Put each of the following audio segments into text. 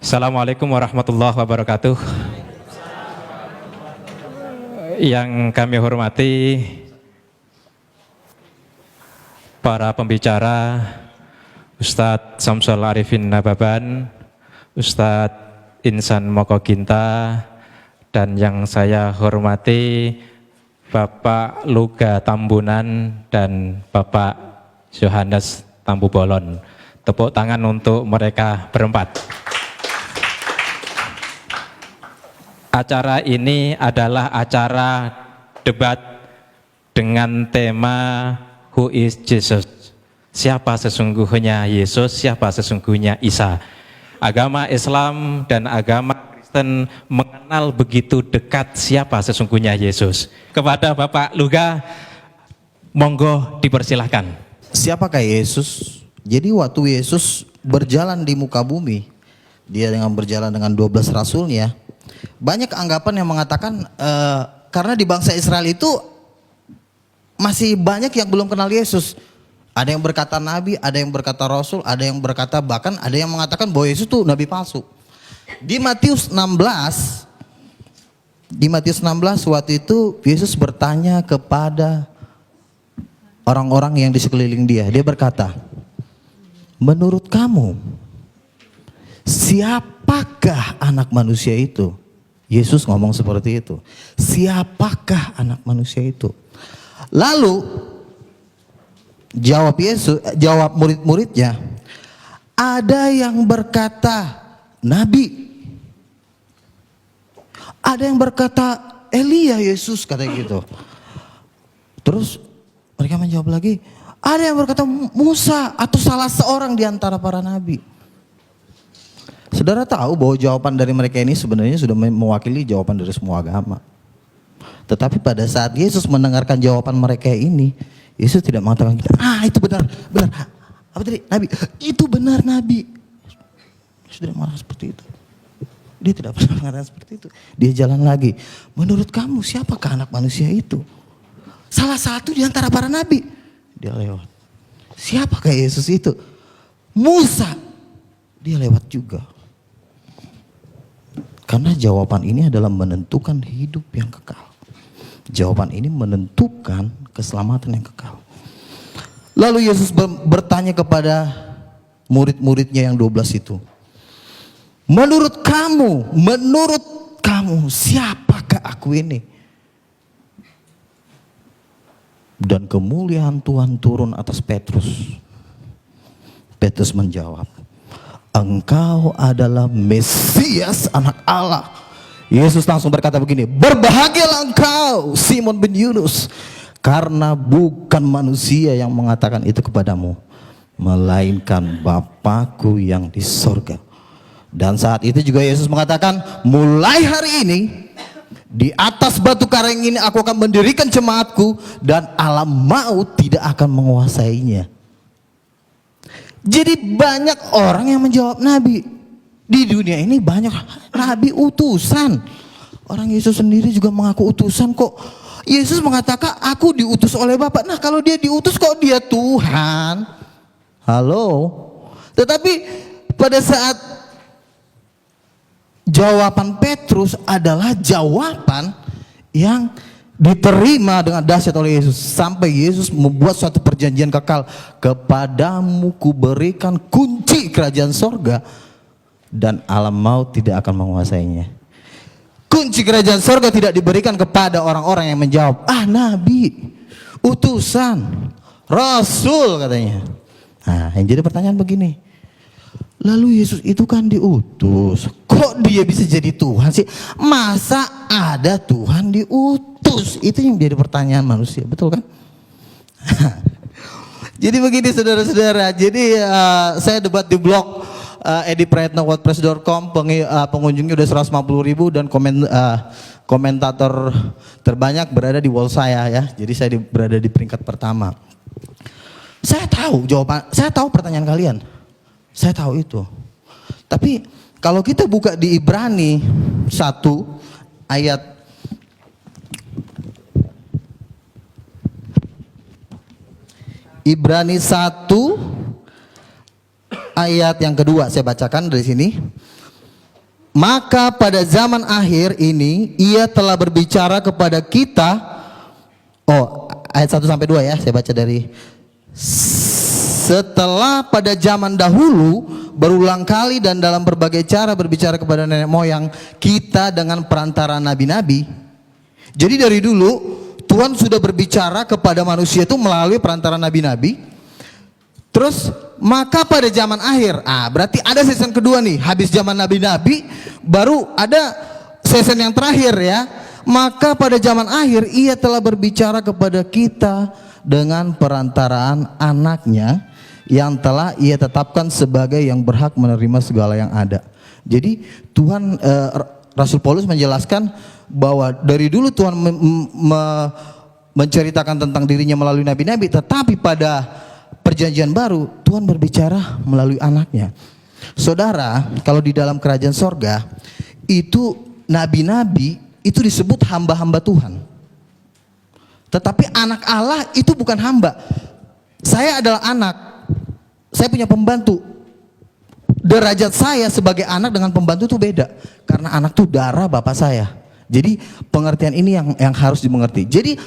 Assalamualaikum warahmatullahi wabarakatuh. Yang kami hormati para pembicara, Ustadz Samsul Arifin Nababan, Ustadz Insan Moko Ginta, dan yang saya hormati Bapak Luga Tambunan dan Bapak Yohanes Tambubolon. Tepuk tangan untuk mereka berempat. Acara ini adalah acara debat dengan tema Who is Jesus? Siapa sesungguhnya Yesus, siapa sesungguhnya Isa? Agama Islam dan agama Kristen mengenal begitu dekat siapa sesungguhnya Yesus. Kepada Bapak Luga, monggo dipersilahkan. Siapakah Yesus? Jadi waktu Yesus berjalan di muka bumi, dia dengan berjalan dengan 12 rasulnya, banyak anggapan yang mengatakan karena di bangsa Israel itu masih banyak yang belum kenal Yesus. Ada yang berkata nabi, ada yang berkata rasul, ada yang berkata bahkan ada yang mengatakan bahwa Yesus itu nabi palsu. Di Matius 16 waktu itu Yesus bertanya kepada orang-orang yang di sekeliling dia. Dia berkata, menurut kamu siapakah anak manusia itu? Yesus ngomong seperti itu. Siapakah anak manusia itu? Lalu jawab murid-muridnya, ada yang berkata nabi, ada yang berkata Elia, Yesus kata gitu. Terus mereka menjawab lagi, ada yang berkata Musa atau salah seorang di antara para nabi. Saudara tahu bahwa jawaban dari mereka ini sebenarnya sudah mewakili jawaban dari semua agama. Tetapi pada saat Yesus mendengarkan jawaban mereka ini, Yesus tidak mengatakan, itu benar. Apa tadi? Nabi. Itu benar nabi. Yesus tidak marah seperti itu. Dia tidak pernah mengatakan seperti itu. Dia jalan lagi. Menurut kamu siapakah anak manusia itu? Salah satu di antara para nabi. Dia lewat. Siapakah Yesus itu? Musa. Dia lewat juga. Karena jawaban ini adalah menentukan hidup yang kekal. Jawaban ini menentukan keselamatan yang kekal. Lalu Yesus bertanya kepada murid-muridnya yang 12 itu. Menurut kamu siapakah aku ini? Dan kemuliaan Tuhan turun atas Petrus. Petrus menjawab, engkau adalah Mesias anak Allah. Yesus langsung berkata begini, berbahagialah engkau Simon bin Yunus, karena bukan manusia yang mengatakan itu kepadamu, melainkan Bapakku yang di sorga. Dan saat itu juga Yesus mengatakan, mulai hari ini di atas batu karang ini aku akan mendirikan jemaatku, dan alam maut tidak akan menguasainya. Jadi banyak orang yang menjawab nabi. Di dunia ini banyak nabi utusan. Orang Yesus sendiri juga mengaku utusan kok. Yesus mengatakan aku diutus oleh Bapa. Nah kalau dia diutus kok dia Tuhan? Halo. Tetapi pada saat jawaban Petrus adalah jawaban yang diterima dengan dahsyat oleh Yesus, sampai Yesus membuat suatu perjanjian kekal, kepadamu kuberikan kunci kerajaan sorga dan alam maut tidak akan menguasainya. Kunci kerajaan sorga tidak diberikan kepada orang-orang yang menjawab nabi, utusan, rasul katanya. Nah yang jadi pertanyaan begini, lalu Yesus itu kan diutus, kok dia bisa jadi Tuhan sih? Masa ada Tuhan diutus? Itu yang menjadi pertanyaan manusia, betul kan? Jadi begini saudara-saudara, jadi saya debat di blog ediprayetnowordpress.com, pengunjungnya udah 150.000 dan komentator terbanyak berada di wall saya ya. Jadi saya berada di peringkat pertama. Saya tahu jawaban, saya tahu pertanyaan kalian. Saya tahu itu. Tapi kalau kita buka di Ibrani 1 ayat Ibrani 1 ayat yang kedua, saya bacakan dari sini. Maka pada zaman akhir ini ia telah berbicara kepada kita. Oh, ayat 1 sampai 2 ya, saya baca dari. Setelah pada zaman dahulu berulang kali dan dalam berbagai cara berbicara kepada nenek moyang kita dengan perantara nabi-nabi. Jadi dari dulu Tuhan sudah berbicara kepada manusia itu melalui perantara nabi-nabi. Terus maka pada zaman akhir, berarti ada season kedua nih, habis zaman nabi-nabi baru ada season yang terakhir ya. Maka pada zaman akhir ia telah berbicara kepada kita dengan perantaraan anaknya yang telah ia tetapkan sebagai yang berhak menerima segala yang ada. Jadi Tuhan, Rasul Paulus menjelaskan bahwa dari dulu Tuhan menceritakan tentang dirinya melalui nabi-nabi, tetapi pada perjanjian baru Tuhan berbicara melalui anaknya. Saudara, kalau di dalam kerajaan sorga itu nabi-nabi itu disebut hamba-hamba Tuhan. Tetapi anak Allah itu bukan hamba. Saya adalah anak, saya punya pembantu. Derajat saya sebagai anak dengan pembantu itu beda, karena anak itu darah bapak saya. Jadi pengertian ini yang harus dimengerti. Jadi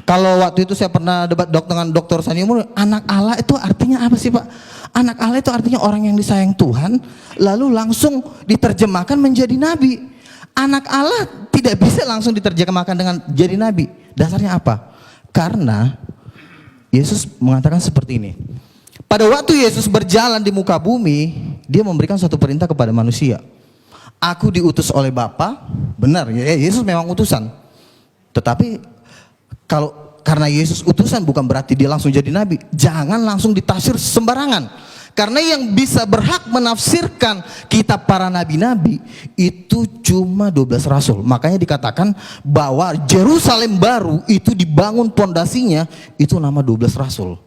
kalau waktu itu saya pernah debat dengan Dr. Sani Umur, anak Allah itu artinya apa sih Pak? Anak Allah itu artinya orang yang disayang Tuhan, lalu langsung diterjemahkan menjadi nabi. Anak Allah tidak bisa langsung diterjemahkan dengan jadi nabi. Dasarnya apa? Karena Yesus mengatakan seperti ini. Pada waktu Yesus berjalan di muka bumi, dia memberikan suatu perintah kepada manusia. Aku diutus oleh Bapa, benar ya, Yesus memang utusan. Tetapi karena Yesus utusan bukan berarti dia langsung jadi nabi. Jangan langsung ditafsir sembarangan. Karena yang bisa berhak menafsirkan kitab para nabi-nabi itu cuma 12 rasul. Makanya dikatakan bahwa Yerusalem baru itu dibangun pondasinya itu nama 12 rasul.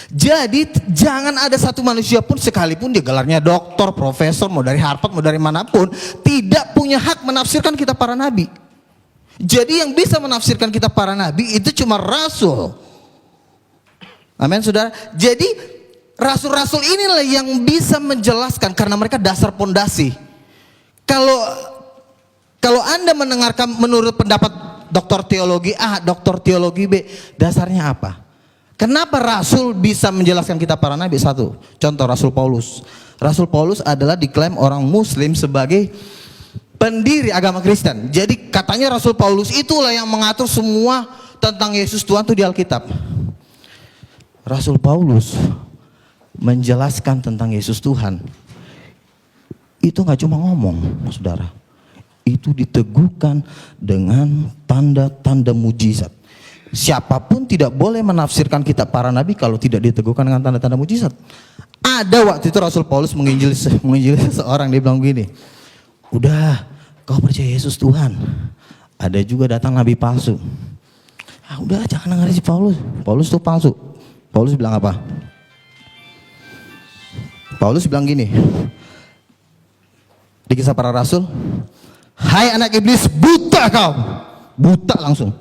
Jadi jangan ada satu manusia pun sekalipun dia gelarnya doktor, profesor, mau dari Harvard, mau dari manapun, tidak punya hak menafsirkan kitab para nabi. Jadi yang bisa menafsirkan kitab para nabi itu cuma rasul. Amin saudara. Jadi rasul-rasul inilah yang bisa menjelaskan karena mereka dasar pondasi. Kalau Anda mendengarkan menurut pendapat doktor teologi A, doktor teologi B, dasarnya apa? Kenapa Rasul bisa menjelaskan kitab para nabi? Satu, contoh Rasul Paulus. Rasul Paulus adalah diklaim orang Muslim sebagai pendiri agama Kristen. Jadi katanya Rasul Paulus itulah yang mengatur semua tentang Yesus Tuhan itu di Alkitab. Rasul Paulus menjelaskan tentang Yesus Tuhan. Itu nggak cuma ngomong, saudara. Itu diteguhkan dengan tanda-tanda mujizat. Siapapun tidak boleh menafsirkan kitab para nabi kalau tidak diteguhkan dengan tanda-tanda mujizat. Ada waktu itu Rasul Paulus menginjili seseorang, dia bilang begini, udah kau percaya Yesus Tuhan. Ada juga datang nabi palsu. Udah jangan dengar si Paulus. Paulus itu palsu. Paulus bilang apa? Paulus bilang gini di Kisah Para Rasul, hai anak iblis, buta kau. Buta langsung.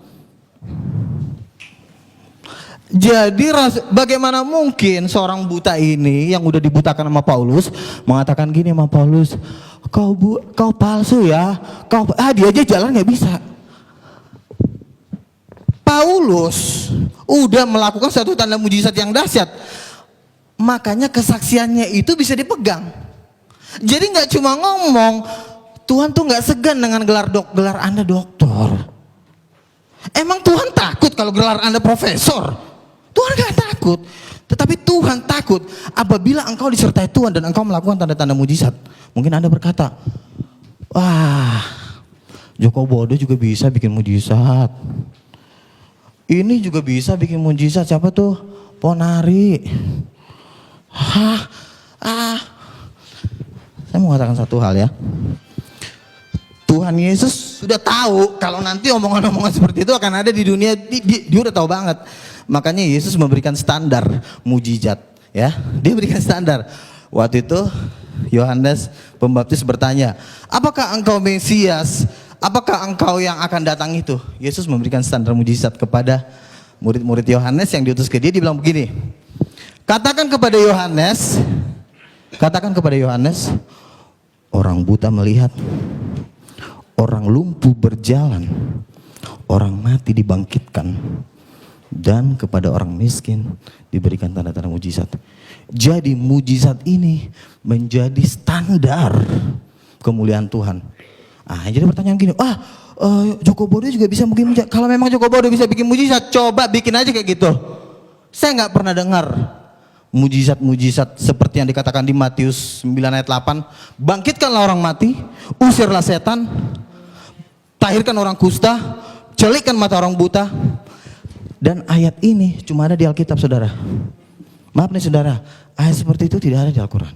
Jadi bagaimana mungkin seorang buta ini yang udah dibutakan sama Paulus mengatakan gini sama Paulus, kau palsu ya, dia aja jalan nggak bisa. Paulus udah melakukan satu tanda mujizat yang dahsyat, makanya kesaksiannya itu bisa dipegang. Jadi nggak cuma ngomong, Tuhan tuh nggak segan dengan gelar Anda doktor. Emang Tuhan takut kalau gelar Anda profesor? Tuhan gak takut, tetapi Tuhan takut apabila engkau disertai Tuhan dan engkau melakukan tanda-tanda mujizat. Mungkin Anda berkata, wah, Joko Bodo juga bisa bikin mujizat. Ini juga bisa bikin mujizat, siapa tuh? Ponari. Saya mau katakan satu hal ya. Tuhan Yesus sudah tahu kalau nanti omongan-omongan seperti itu akan ada di dunia, dia udah tahu banget. Makanya Yesus memberikan standar mujizat, ya. Dia berikan standar. Waktu itu Yohanes Pembaptis bertanya, apakah engkau Mesias? Apakah engkau yang akan datang itu? Yesus memberikan standar mujizat kepada murid-murid Yohanes yang diutus ke dia. Dia bilang begini, katakan kepada Yohanes, orang buta melihat, orang lumpuh berjalan, orang mati dibangkitkan, dan kepada orang miskin diberikan tanda-tanda mujizat. Jadi mujizat ini menjadi standar kemuliaan Tuhan. Jadi pertanyaan gini, Joko Bodo juga bisa bikin mujizat. Kalau memang Joko Bodo bisa bikin mujizat, coba bikin aja kayak gitu. Saya nggak pernah dengar mujizat-mujizat seperti yang dikatakan di Matius 9 ayat 8. Bangkitkanlah orang mati, usirlah setan, tahirkan orang kusta, celikkan mata orang buta. Dan ayat ini cuma ada di Alkitab, saudara. Maaf nih saudara, ayat seperti itu tidak ada di Al-Quran.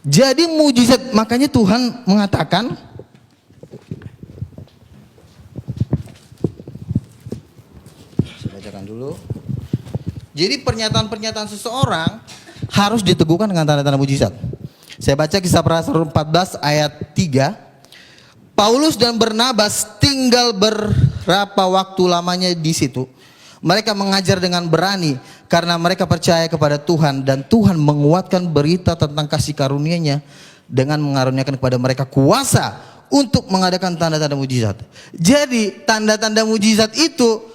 Jadi mujizat, makanya Tuhan mengatakan, saya bacakan dulu. Jadi pernyataan-pernyataan seseorang harus diteguhkan dengan tanda-tanda mujizat. Saya baca Kisah Para Rasul 14 ayat 3. Paulus dan Barnabas tinggal berapa waktu lamanya di situ. Mereka mengajar dengan berani karena mereka percaya kepada Tuhan, dan Tuhan menguatkan berita tentang kasih karunia-Nya dengan mengaruniakan kepada mereka kuasa untuk mengadakan tanda-tanda mujizat. Jadi tanda-tanda mujizat itu,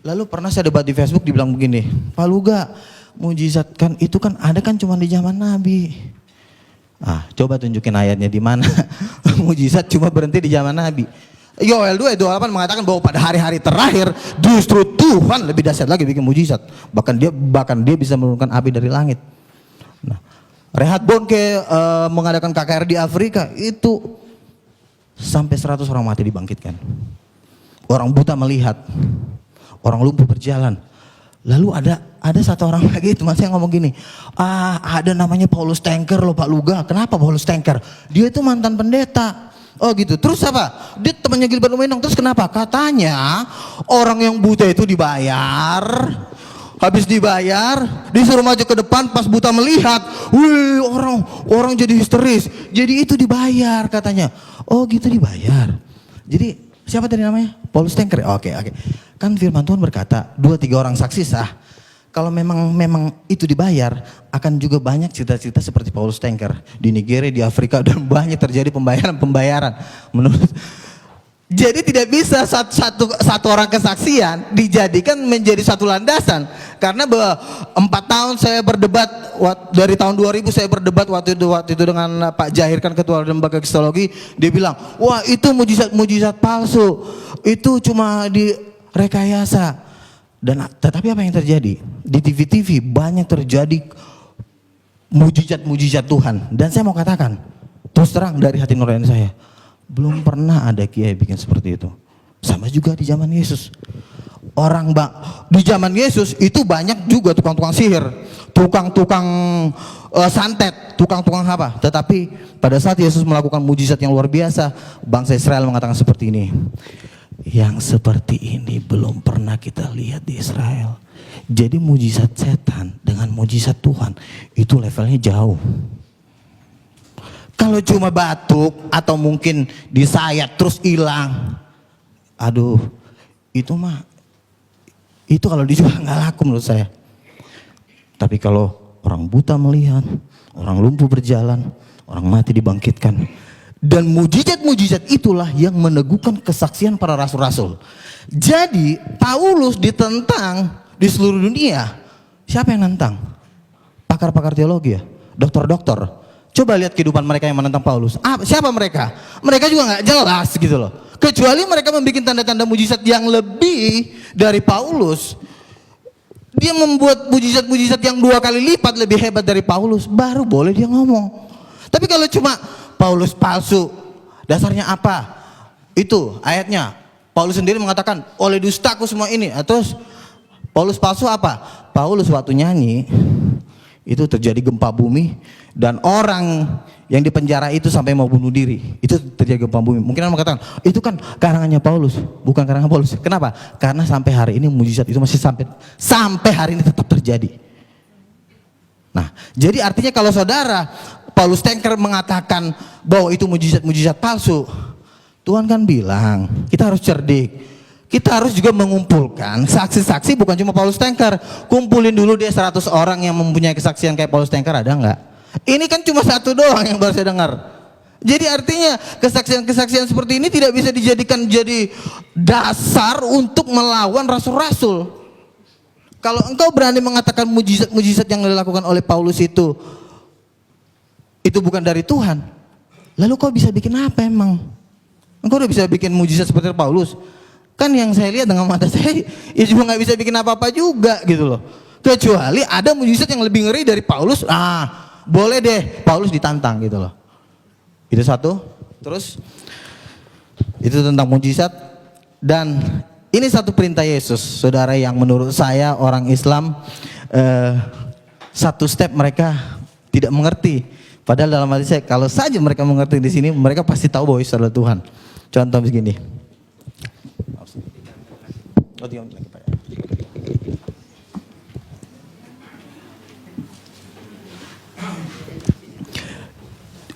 lalu pernah saya debat di Facebook, dibilang begini, Pak Luga, mujizat kan itu kan ada kan cuma di zaman Nabi. Coba tunjukin ayatnya di mana mujizat cuma berhenti di zaman Nabi. Yoel 2 ayat 28 mengatakan bahwa pada hari-hari terakhir justru Tuhan lebih dahsyat lagi bikin mujizat. Bahkan dia bisa menurunkan api dari langit. Reinhard Bonnke mengadakan KKR di Afrika, itu sampai 100 orang mati dibangkitkan. Orang buta melihat, orang lumpuh berjalan. Lalu ada satu orang lagi, teman saya ngomong gini, ada namanya Paulus Tanker loh Pak Luga. Kenapa Paulus Tanker? Dia itu mantan pendeta. Oh gitu, terus apa? Dia temannya Gilbert Lumenong, terus kenapa? Katanya orang yang buta itu dibayar, habis dibayar disuruh maju ke depan, pas buta melihat, wih orang jadi histeris, jadi itu dibayar katanya. Oh gitu, dibayar. Jadi siapa tadi namanya? Paulus Tanker. Oke. Kan firman Tuhan berkata 2-3 orang saksi sah. Kalau memang itu dibayar, akan juga banyak cerita-cerita seperti Paulus Tanker di Nigeria, di Afrika, dan banyak terjadi pembayaran. Jadi tidak bisa satu orang kesaksian dijadikan menjadi satu landasan. Karena 4 tahun saya berdebat, dari tahun 2000 saya berdebat waktu itu dengan Pak Jahir, kan ketua lembaga kristologi. Dia bilang, wah itu mujizat palsu, itu cuma direkayasa. Tetapi apa yang terjadi? Di TV-TV banyak terjadi mujizat Tuhan. Dan saya mau katakan, terus terang dari hati nurani saya, belum pernah ada kiai bikin seperti itu. Sama juga di zaman Yesus. Di zaman Yesus itu banyak juga tukang-tukang sihir, tukang-tukang santet, tukang-tukang apa. Tetapi pada saat Yesus melakukan mujizat yang luar biasa, bangsa Israel mengatakan seperti ini, yang seperti ini belum pernah kita lihat di Israel. Jadi mujizat setan dengan mujizat Tuhan itu levelnya jauh. Kalau cuma batuk atau mungkin disayat terus hilang, itu kalau dijual nggak laku menurut saya. Tapi kalau orang buta melihat, orang lumpuh berjalan, orang mati dibangkitkan, dan mujizat-mujizat itulah yang meneguhkan kesaksian para rasul-rasul. Jadi Paulus ditentang di seluruh dunia. Siapa yang nantang? Pakar-pakar teologi ya, dokter-dokter. Coba lihat kehidupan mereka yang menentang Paulus. Siapa mereka? Mereka juga nggak jelas gitu loh. Kecuali mereka membuat tanda-tanda mujizat yang lebih dari Paulus. Dia membuat mujizat-mujizat yang 2 kali lipat lebih hebat dari Paulus, baru boleh dia ngomong. Tapi kalau cuma Paulus palsu, dasarnya apa? Itu ayatnya. Paulus sendiri mengatakan, oleh dustaku semua ini. Terus Paulus palsu apa? Paulus waktu nyanyi itu terjadi gempa bumi, dan orang yang dipenjara itu sampai mau bunuh diri. Itu terjadi gempa bumi. Mungkin orang mengatakan, itu kan karangannya Paulus, bukan karangan Paulus. Kenapa? Karena sampai hari ini mujizat itu masih sampai hari ini tetap terjadi. Nah, jadi artinya kalau saudara Paulus Tanker mengatakan bahwa itu mujizat palsu, Tuhan kan bilang kita harus cerdik. Kita harus juga mengumpulkan saksi-saksi, bukan cuma Paulus Tanker. Kumpulin dulu dia 100 orang yang mempunyai kesaksian kayak Paulus Tanker, ada nggak? Ini kan cuma 1 doang yang baru saya dengar. Jadi artinya kesaksian-kesaksian seperti ini tidak bisa dijadikan jadi dasar untuk melawan rasul-rasul. Kalau engkau berani mengatakan mujizat-mujizat yang dilakukan oleh Paulus itu bukan dari Tuhan, lalu kau bisa bikin apa emang? Engkau udah bisa bikin mujizat seperti Paulus? Kan yang saya lihat dengan mata saya, ya juga nggak bisa bikin apa-apa juga gitu loh. Kecuali ada mujizat yang lebih ngeri dari Paulus, boleh deh Paulus ditantang gitu loh. Itu satu. Terus itu tentang mujizat. Dan ini satu perintah Yesus, saudara, yang menurut saya orang Islam satu step mereka tidak mengerti. Padahal dalam hati saya, kalau saja mereka mengerti di sini, mereka pasti tahu bahwa Yesus adalah Tuhan. Contoh begini.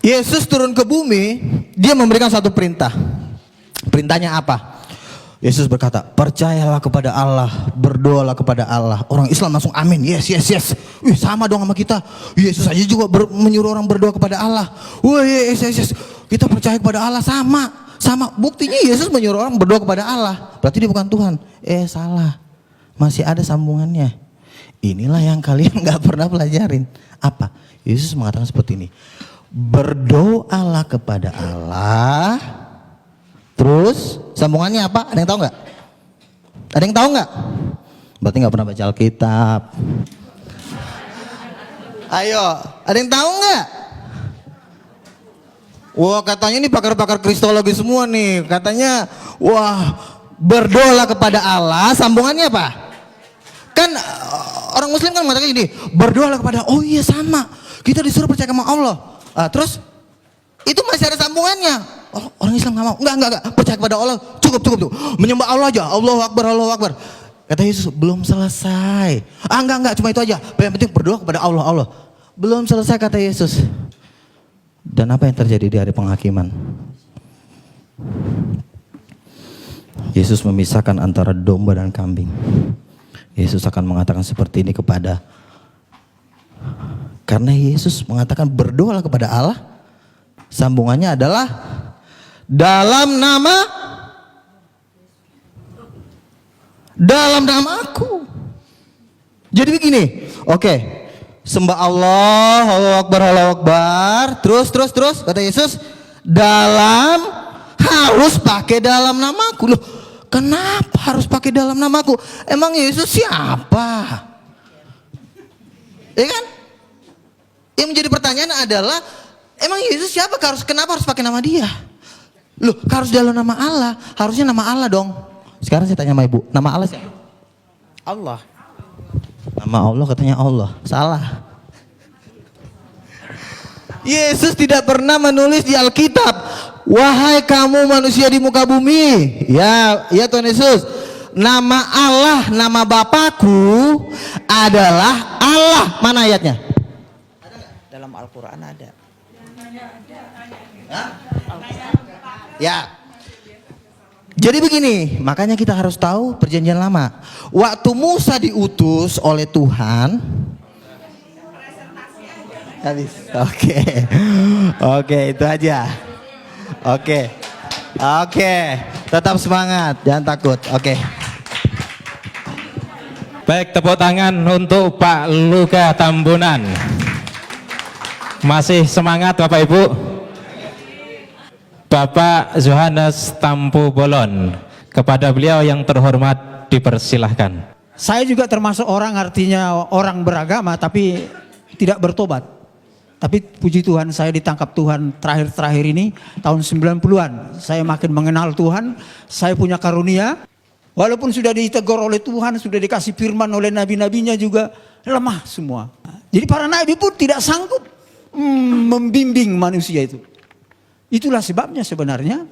Yesus turun ke bumi, dia memberikan satu perintah. Perintahnya apa? Yesus berkata, percayalah kepada Allah, berdoalah kepada Allah. Orang Islam langsung amin, yes. Wih, sama dong sama kita. Yesus aja juga menyuruh orang berdoa kepada Allah. Wih, yes. Kita percaya kepada Allah, sama. Buktinya Yesus menyuruh orang berdoa kepada Allah. Berarti dia bukan Tuhan. Salah. Masih ada sambungannya. Inilah yang kalian gak pernah pelajarin. Apa? Yesus mengatakan seperti ini. Berdoalah kepada Allah. Terus sambungannya apa? Ada yang tahu nggak? Ada yang tahu nggak? Berarti nggak pernah baca Alkitab. Ayo, ada yang tahu nggak? Wah, katanya ini pakar-pakar kristologi semua nih. Katanya, wah, berdoalah kepada Allah. Sambungannya apa? Kan orang Muslim kan mengatakan gini, berdoalah kepada. Oh iya, sama. Kita disuruh percaya sama Allah. Terus itu masih ada sambungannya. Oh, orang Islam nggak mau. Enggak. Percaya kepada Allah. Cukup tuh. Menyembah Allah aja. Allahu Akbar. Kata Yesus, belum selesai. Enggak. Cuma itu aja. Yang penting berdoa kepada Allah. Belum selesai, kata Yesus. Dan apa yang terjadi di hari penghakiman? Yesus memisahkan antara domba dan kambing. Yesus akan mengatakan seperti ini karena Yesus mengatakan berdoalah kepada Allah. Sambungannya adalah dalam namaku. Jadi begini, oke. Sembah Allah, Allahu Akbar. Terus kata Yesus, harus pakai dalam namaku. Loh, kenapa harus pakai dalam namaku? Emang Yesus siapa? Ya kan? Yang menjadi pertanyaan adalah, emang Yesus siapa? Kenapa harus pakai nama dia? Loh, harus dalam nama Allah. Harusnya nama Allah dong. Sekarang saya tanya sama ibu, nama Allah siapa? Allah. Nama Allah katanya Allah. Salah. Yesus tidak pernah menulis di Alkitab, wahai kamu manusia di muka bumi. Ya Tuhan Yesus. Nama Allah, nama Bapakku adalah Allah. Mana ayatnya? Dalam Al-Quran ada. Ya. Jadi begini, makanya kita harus tahu perjanjian lama. Waktu Musa diutus oleh Tuhan, habis. Oke, itu aja. Oke, tetap semangat, jangan takut. Oke. Baik, tepuk tangan untuk Pak Luka Tambunan. Masih semangat Bapak Ibu? Bapak Yohanes Tampu Bolon, kepada beliau yang terhormat dipersilahkan. Saya juga termasuk orang, artinya orang beragama tapi tidak bertobat. Tapi puji Tuhan, saya ditangkap Tuhan terakhir-terakhir ini tahun 90-an. Saya makin mengenal Tuhan, saya punya karunia. Walaupun sudah ditegur oleh Tuhan, sudah dikasih firman oleh nabi-nabinya juga lemah semua. Jadi para nabi pun tidak sanggup membimbing manusia itu. Itulah sebabnya sebenarnya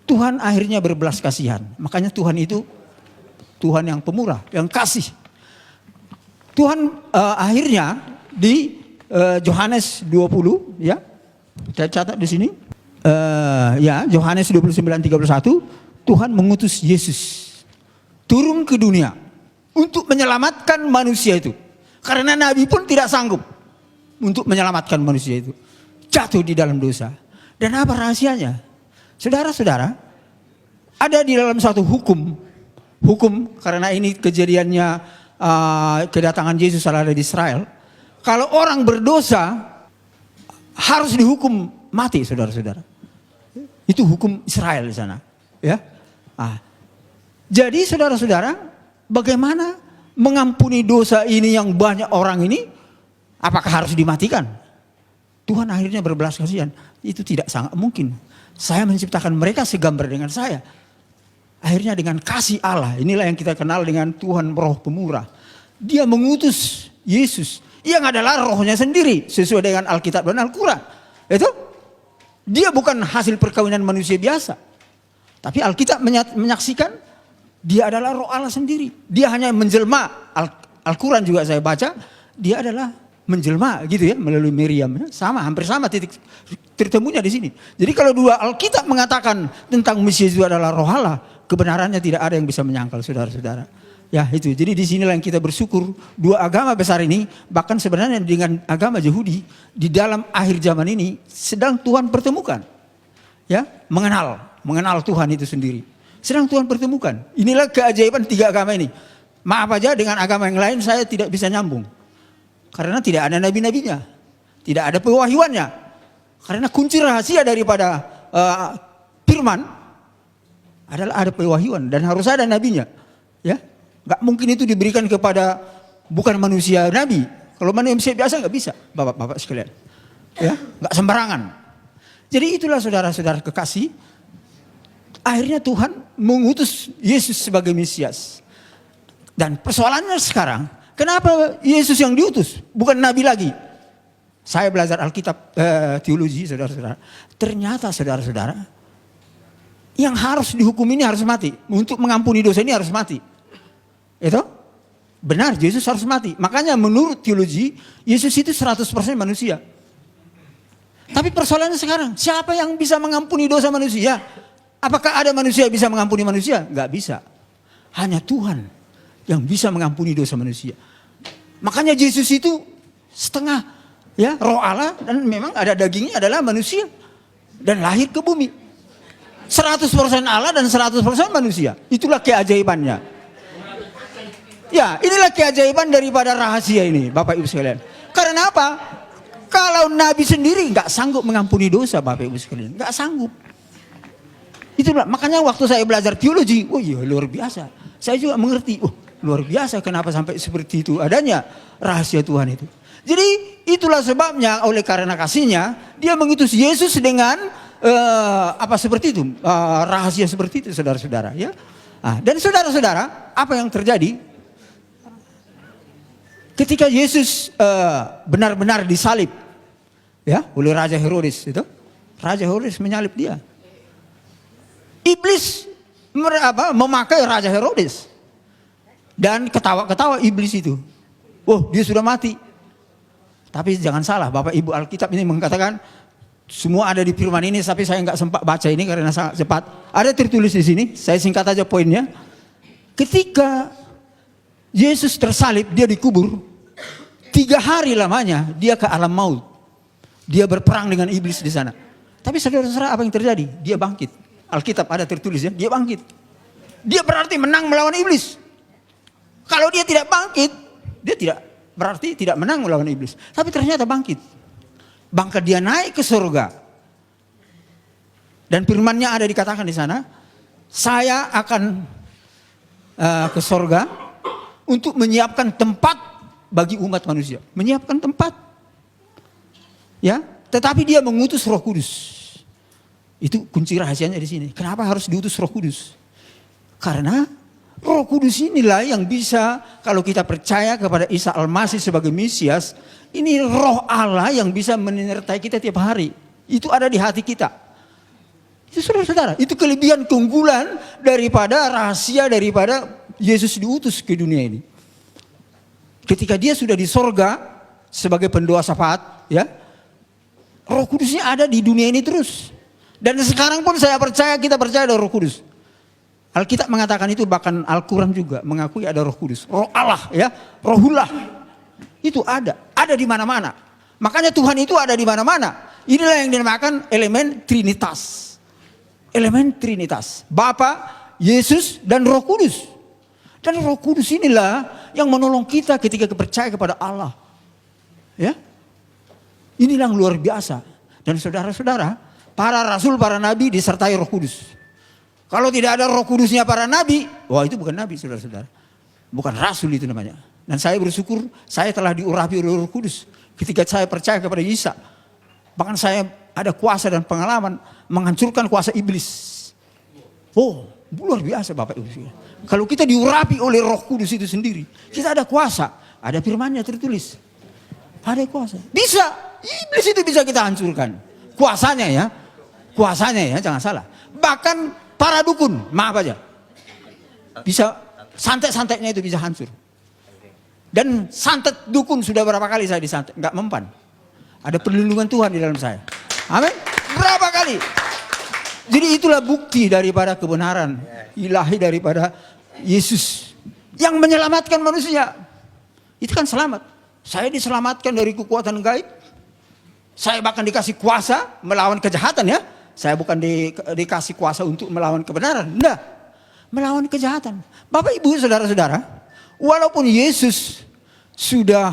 Tuhan akhirnya berbelas kasihan. Makanya Tuhan itu Tuhan yang pemurah, yang kasih. Tuhan akhirnya di Yohanes 20, ya, saya catat di sini. Yohanes 29:31, Tuhan mengutus Yesus turun ke dunia untuk menyelamatkan manusia itu. Karena nabi pun tidak sanggup untuk menyelamatkan manusia itu. Jatuh di dalam dosa. Dan apa rahasianya? Saudara-saudara, ada di dalam satu hukum karena ini kejadiannya kedatangan Yesus ada di Israel. Kalau orang berdosa harus dihukum mati, saudara-saudara. Itu hukum Israel di sana, ya. Jadi saudara-saudara, bagaimana mengampuni dosa ini yang banyak orang ini? Apakah harus dimatikan? Tuhan akhirnya berbelas kasihan. Itu tidak sangat mungkin. Saya menciptakan mereka segambar dengan saya. Akhirnya dengan kasih Allah, inilah yang kita kenal dengan Tuhan Roh Pemurah. Dia mengutus Yesus yang adalah rohnya sendiri sesuai dengan Alkitab dan Al-Quran. Itu dia bukan hasil perkawinan manusia biasa. Tapi Alkitab menyaksikan dia adalah roh Allah sendiri. Dia hanya menjelma. Al-Quran juga saya baca, dia adalah menjelma gitu ya melalui Miriam. Sama, hampir sama titik tertemunya di sini. Jadi kalau dua Alkitab mengatakan tentang Mesias itu adalah roh Allah, kebenarannya tidak ada yang bisa menyangkal, saudara-saudara. Ya itu, jadi di sinilah yang kita bersyukur dua agama besar ini, bahkan sebenarnya dengan agama Yahudi di dalam akhir zaman ini sedang Tuhan pertemukan. Ya, mengenal Tuhan itu sendiri. Sedang Tuhan pertemukan. Inilah keajaiban tiga agama ini. Maaf aja dengan agama yang lain saya tidak bisa nyambung. Karena tidak ada nabi-nabinya. Tidak ada pewahyuannya. Karena kunci rahasia daripada firman adalah ada pewahyuan dan harus ada nabinya. Ya, nggak mungkin itu diberikan kepada bukan manusia nabi. Kalau manusia biasa nggak bisa, bapak-bapak sekalian. Ya, nggak sembarangan. Jadi itulah saudara-saudara kekasih. Akhirnya Tuhan mengutus Yesus sebagai Mesias. Dan persoalannya sekarang, kenapa Yesus yang diutus, bukan nabi lagi? Saya belajar Alkitab teologi, saudara-saudara. Ternyata saudara-saudara, yang harus dihukum ini harus mati. Untuk mengampuni dosa ini harus mati. Itu benar, Yesus harus mati. Makanya menurut teologi, Yesus itu 100% manusia. Tapi persoalannya sekarang, siapa yang bisa mengampuni dosa manusia? Apakah ada manusia yang bisa mengampuni manusia? Enggak bisa. Hanya Tuhan yang bisa mengampuni dosa manusia. Makanya Yesus itu setengah ya roh Allah dan memang ada dagingnya adalah manusia dan lahir ke bumi. 100% Allah dan 100% manusia. Itulah keajaibannya. Ya, inilah keajaiban daripada rahasia ini, Bapak Ibu sekalian. Karena apa? Kalau Nabi sendiri nggak sanggup mengampuni dosa, Bapak Ibu sekalian, nggak sanggup. Itulah makanya waktu saya belajar teologi, oh iya luar biasa. Saya juga mengerti, oh luar biasa kenapa sampai seperti itu adanya rahasia Tuhan itu. Jadi itulah sebabnya oleh karena kasihnya dia mengutus Yesus dengan seperti itu, rahasia seperti itu, saudara-saudara. Ya, dan saudara-saudara, apa yang terjadi? Ketika Yesus benar-benar disalib, ya, oleh Raja Herodes itu, Raja Herodes menyalib dia. Iblis memakai Raja Herodes dan ketawa-ketawa iblis itu. Oh, dia sudah mati. Tapi jangan salah, Bapak Ibu, Alkitab ini mengatakan semua ada di firman ini, tapi saya nggak sempat baca ini karena sangat cepat. Ada tertulis di sini, saya singkat aja poinnya. Ketika Yesus tersalib, dia dikubur. 3 hari lamanya dia ke alam maut. Dia berperang dengan iblis di sana. Tapi saudara-saudara, apa yang terjadi? Dia bangkit. Alkitab ada tertulis ya, dia bangkit. Dia berarti menang melawan iblis. Kalau dia tidak bangkit, dia berarti tidak menang melawan iblis. Tapi ternyata bangkit. Bahkan dia naik ke surga. Dan firman-Nya ada dikatakan di sana, saya akan ke surga untuk menyiapkan tempat bagi umat manusia. Menyiapkan tempat. Ya, tetapi dia mengutus Roh Kudus. Itu kunci rahasianya di sini. Kenapa harus diutus Roh Kudus? Karena Roh Kudus inilah yang bisa, kalau kita percaya kepada Isa Al-Masih sebagai Mesias, ini Roh Allah yang bisa menyertai kita tiap hari. Itu ada di hati kita. Itu saudara-saudara, itu kelebihan keunggulan daripada rahasia daripada Yesus diutus ke dunia ini. Ketika dia sudah di sorga sebagai pendoa syafaat, ya, Roh Kudusnya ada di dunia ini terus. Dan sekarang pun saya percaya, kita percaya ada Roh Kudus. Alkitab mengatakan itu, bahkan Al-Quran juga mengakui ada Roh Kudus. Roh Allah, ya, Rohullah. Itu ada di mana-mana. Makanya Tuhan itu ada di mana-mana. inilah yang dinamakan elemen Trinitas. Elemen Trinitas. Bapa, Yesus, dan Roh Kudus. Dan Roh Kudus inilah yang menolong kita ketika percaya kepada Allah. Ya, inilah yang luar biasa. Dan saudara-saudara, para rasul, para nabi disertai Roh Kudus. Kalau tidak ada Roh Kudusnya para nabi, wah itu bukan nabi, saudara-saudara. Bukan rasul itu namanya. Dan saya bersyukur saya telah diurapi oleh Roh Kudus ketika saya percaya kepada Isa. Bahkan saya ada kuasa dan pengalaman menghancurkan kuasa iblis. Oh, luar biasa Bapak Ibu. Kalau kita diurapi oleh Roh Kudus itu sendiri, kita ada kuasa, ada firman-Nya tertulis. Ada kuasa. Bisa, iblis itu bisa kita hancurkan. Kuasanya ya, jangan salah. Bahkan para dukun, maaf aja. Bisa santet-santetnya itu bisa hancur. Dan santet dukun sudah berapa kali saya disantet, enggak mempan. Ada perlindungan Tuhan di dalam saya. Amin. Berapa kali? Jadi itulah bukti daripada kebenaran ilahi daripada Yesus yang menyelamatkan manusia. Itu kan selamat. Saya diselamatkan dari kekuatan gaib. Saya bahkan dikasih kuasa melawan kejahatan ya. Saya bukan dikasih kuasa untuk melawan kebenaran. Enggak. Melawan kejahatan. Bapak Ibu saudara-saudara, walaupun Yesus sudah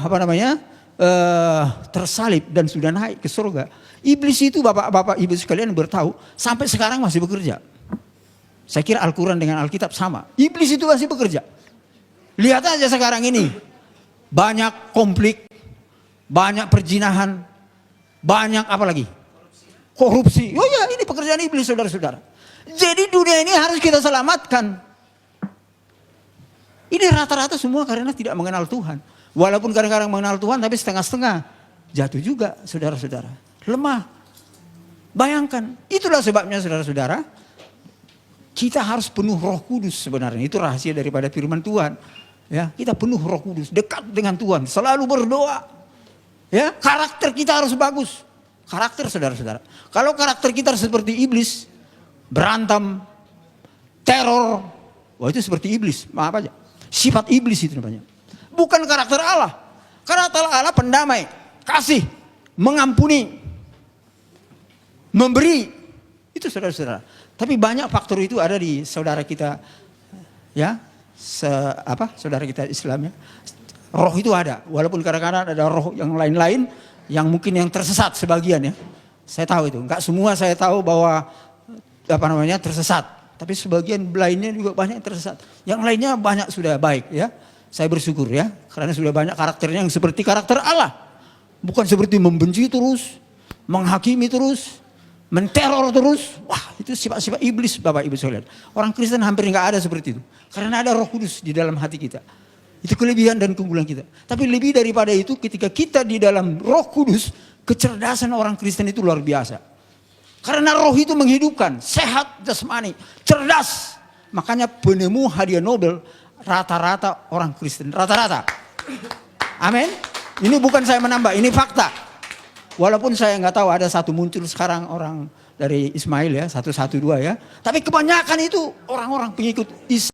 tersalib dan sudah naik ke surga, iblis itu Bapak Ibu sekalian bertahu sampai sekarang masih bekerja. Saya kira Al-Quran dengan Alkitab sama. Iblis itu masih bekerja. Lihat aja sekarang ini. Banyak konflik, banyak perzinahan, banyak apa lagi? Korupsi. Oh ya, ini pekerjaan iblis saudara-saudara. Jadi dunia ini harus kita selamatkan. Ini rata-rata semua karena tidak mengenal Tuhan. Walaupun kadang-kadang mengenal Tuhan tapi setengah-setengah. Jatuh juga saudara-saudara. Lemah. Bayangkan. Itulah sebabnya saudara-saudara. Kita harus penuh Roh Kudus sebenarnya. Itu rahasia daripada firman Tuhan. Ya, kita penuh Roh Kudus, dekat dengan Tuhan, selalu berdoa. Ya, karakter kita harus bagus. Karakter saudara-saudara. Kalau karakter kita seperti iblis, berantem, teror, wah itu seperti iblis. Maaf aja. Sifat iblis itu namanya. Bukan karakter Allah. Karakter Allah pendamai, kasih, mengampuni, memberi. Itu saudara-saudara. Tapi banyak faktor itu ada di saudara kita, ya. Saudara kita Islam ya. Roh itu ada, walaupun kadang-kadang ada roh yang lain-lain yang mungkin yang tersesat sebagian ya. Saya tahu itu, enggak semua saya tahu bahwa tersesat, tapi sebagian lainnya juga banyak yang tersesat. Yang lainnya banyak sudah baik ya. Saya bersyukur ya, karena sudah banyak karakternya yang seperti karakter Allah. Bukan seperti membenci terus, menghakimi terus, menteror terus. Wah, itu sifat-sifat iblis Bapak Ibu sekalian. Orang Kristen hampir enggak ada seperti itu. Karena ada Roh Kudus di dalam hati kita. Itu kelebihan dan keunggulan kita. Tapi lebih daripada itu ketika kita di dalam Roh Kudus, kecerdasan orang Kristen itu luar biasa. Karena roh itu menghidupkan, sehat jasmani, cerdas. Makanya penemu hadiah Nobel rata-rata orang Kristen. Rata-rata. Amin. Ini bukan saya menambah, ini fakta. Walaupun saya nggak tahu ada satu muncul sekarang orang dari Ismail ya, 112 ya. Tapi kebanyakan itu orang-orang pengikut Isa.